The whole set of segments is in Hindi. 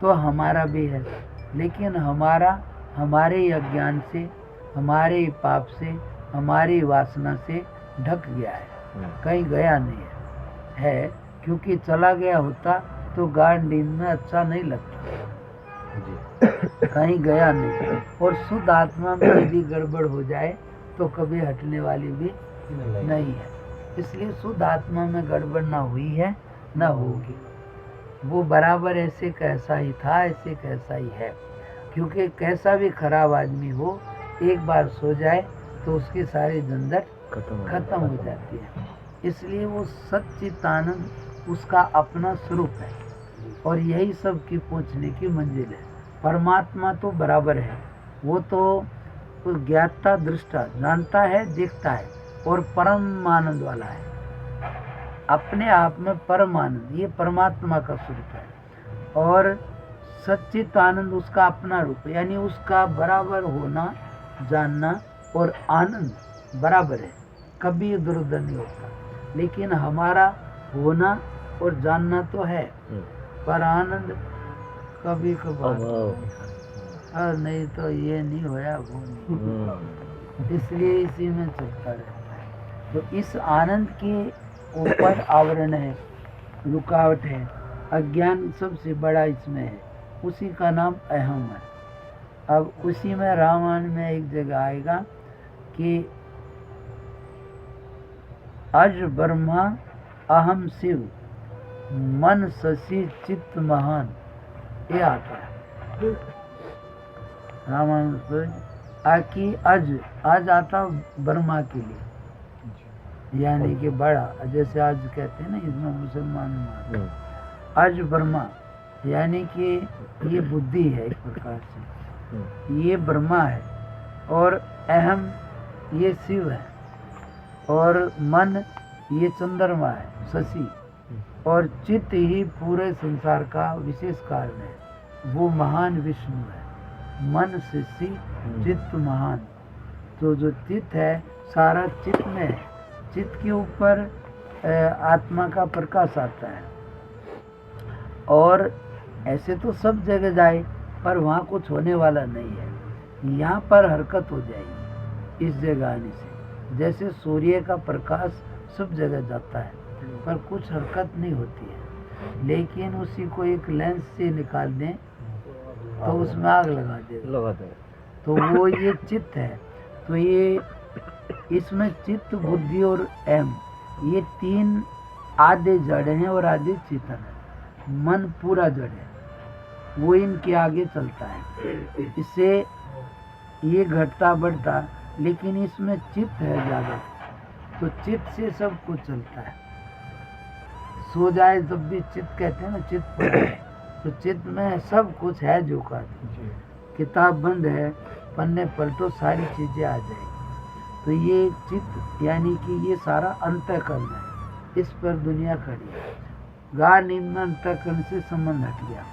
तो हमारा भी है, लेकिन हमारा हमारे अज्ञान से, हमारे पाप से, हमारी वासना से ढक गया है, कहीं गया नहीं है क्योंकि चला गया होता तो गाढ़ नींद में अच्छा नहीं लगता, कहीं गया नहीं। और शुद्ध आत्मा में यदि गड़बड़ हो जाए तो कभी हटने वाली भी नहीं है। इसलिए शुद्ध आत्मा में गड़बड़ ना हुई है ना होगी, वो बराबर ऐसे कैसा ही था ऐसे कैसा ही है। क्योंकि कैसा भी खराब आदमी हो, एक बार सो जाए तो उसकी सारी झंझट खत्म हो जाती है। इसलिए वो सच्चिदानंद उसका अपना स्वरूप है और यही सब की पहुँचने की मंजिल है। परमात्मा तो बराबर है, वो तो ज्ञाता दृष्टा, जानता है, देखता है और परम आनंद वाला है, अपने आप में परम आनंद, ये परमात्मा का स्वरूप है। और सच्चित आनंद उसका अपना रूप, यानी उसका बराबर होना, जानना और आनंद बराबर है, कभी इधर उधर नहीं होता। लेकिन हमारा होना और जानना तो है, पर आनंद कभी कभार, और नहीं तो ये नहीं होया वो नहीं, इसलिए इसी में चलता रहता है। तो इस आनंद के ऊपर आवरण है, रुकावट है, अज्ञान सबसे बड़ा इसमें है, उसी का नाम अहम है। अब उसी में रामायण में एक जगह आएगा कि अज ब्रह्मा अहम शिव मन शशि चित्त महान, ये आता है रामायण में। आकी आज आता ब्रह्मा के लिए, यानी कि बड़ा, जैसे आज कहते हैं ना इसमें मुसलमान में आज ब्रह्मा, यानी कि ये बुद्धि है एक प्रकार से, ये ब्रह्मा है और अहम ये शिव है और मन ये चंद्रमा है शशि, और चित्त ही पूरे संसार का विशेष कारण है, वो महान विष्णु है। मन शशि चित्त महान, तो जो चित्त है सारा चित्त में है, चित्त के ऊपर आत्मा का प्रकाश आता है। और ऐसे तो सब जगह जाए पर वहाँ कुछ होने वाला नहीं है, यहाँ पर हरकत हो जाएगी इस जगह आने से। जैसे सूर्य का प्रकाश सब जगह जाता है पर कुछ हरकत नहीं होती है, लेकिन उसी को एक लेंस से निकाल दें तो उसमें आग लगा दे, तो वो ये चित्त है। तो ये इसमें चित्त बुद्धि और अहम, ये तीन आधे जड़ हैं और आधे चेतन है। मन पूरा जड़ है, वो इनके आगे चलता है, इससे ये घटता बढ़ता, लेकिन इसमें चित्त है ज़्यादा, तो चित्त से सब कुछ चलता है। सो जाए तब भी चित्त कहते हैं ना, चित्त पर, तो चित्त में सब कुछ है जो का, किताब बंद है पन्ने पलटो सारी चीज़ें आ जाएगी। तो ये चित्त यानी कि ये सारा अंतःकरण है, इस पर दुनिया खड़ी है। गाढ़ नींद में अंतःकरण से संबंध हट गया,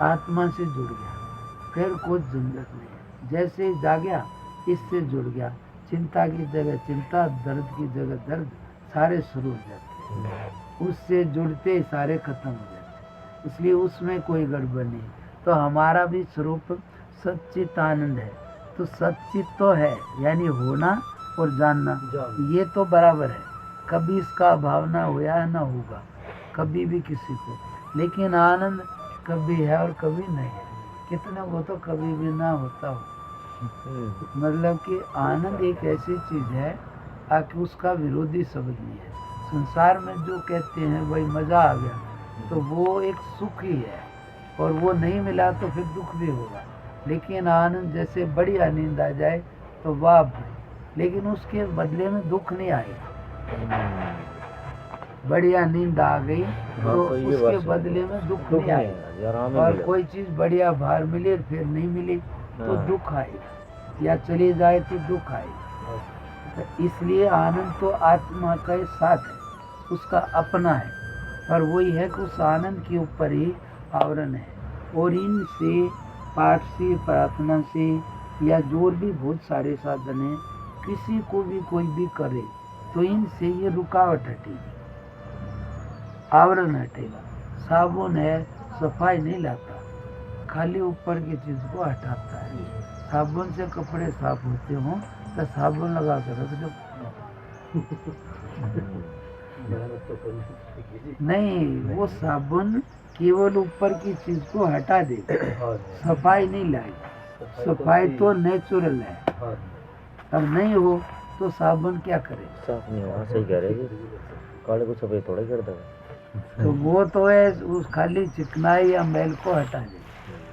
आत्मा से जुड़ गया, फिर कुछ झंझट नहीं है। जैसे जागया इससे जुड़ गया, चिंता की जगह चिंता, दर्द की जगह दर्द, सारे शुरू हो जाते हैं, उससे जुड़ते सारे खत्म हो जाते, इसलिए उसमें कोई गड़बड़ नहीं। तो हमारा भी स्वरूप सच्चित आनंद है, तो सच्चित तो है यानी होना और जानना, ये तो बराबर है, कभी इसका अभाव ना हुआ ना होगा कभी भी किसी को। लेकिन आनंद कभी है और कभी नहीं है, कितने को तो कभी भी ना होता हो। मतलब कि आनंद एक ऐसी चीज़ है कि उसका विरोधी शब्द नहीं है। संसार में जो कहते हैं भाई मज़ा आ गया, तो वो एक सुख ही है, और वो नहीं मिला तो फिर दुख भी होगा। लेकिन आनंद जैसे बढ़िया नींद आ जाए तो वाह भाई, लेकिन उसके बदले में दुख नहीं आएगा। बढ़िया नींद आ गई तो उसके बदले में दुख नहीं आएगा, और कोई चीज़ बढ़िया बाहर मिले फिर नहीं मिली तो दुख आएगा, या चली जाए तो दुख आएगा। तो इसलिए आनंद तो आत्मा का साथ है, उसका अपना है, पर वही है कि उस आनंद के ऊपर ही आवरण है। और इनसे पाठ से, प्रार्थना से, या जो भी बहुत सारे साधन हैं, किसी को भी कोई भी करे तो इनसे ये रुकावट हटेगी, आवरण हटेगा। साबुन है सफाई नहीं लाता, खाली ऊपर की चीज को हटाता है। साबुन से कपड़े साफ होते हों तो साबुन लगा कर रख दो। नहीं, वो साबुन केवल ऊपर की चीज को हटा दे, सफाई नहीं लाए। सफाई तो नेचुरल है। अब नहीं हो तो साबुन क्या करे? साफ नहीं होगा, सही कह रहे हैं। काले को सफेद थोड़ा ही कर देगा। तो वो तो है उस खाली चिकनाई या मैल को हटा दे।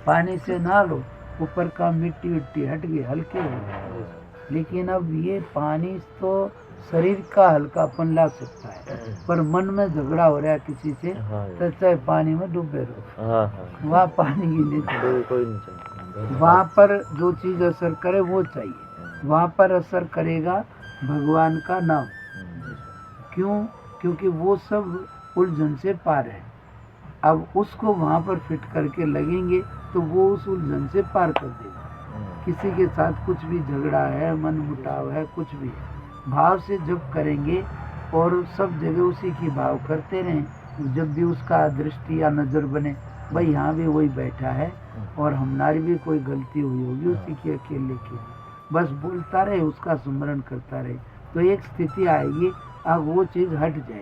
पानी से नहा लो, ऊपर का मिट्टी विट्टी हट गई, हल्के हो गए। लेकिन अब ये पानी तो शरीर का हल्कापन ला सकता है, पर मन में झगड़ा हो रहा है किसी से तो चाहे पानी में डूबे रहो, वहाँ पानी की नहीं चाहिए। कोई नहीं चाहिए। वहाँ पर जो चीज असर करे वो चाहिए। वहाँ पर असर करेगा भगवान का नाम। क्यों? क्योंकि वो सब उलझन से पार है। अब उसको वहाँ पर फिट करके लगेंगे तो वो उस उलझन से पार कर देगा। किसी के साथ कुछ भी झगड़ा है, मन मुटाव है, कुछ भी है, भाव से जब करेंगे और सब जगह उसी की भाव करते रहें, जब भी उसका दृष्टि या नज़र बने भाई यहाँ भी वही बैठा है और हमारी भी कोई गलती हुई होगी उसी की अकेले की, बस बोलता रहे, उसका स्मरण करता रहे, तो एक स्थिति आएगी अब वो चीज़ हट जाएगी।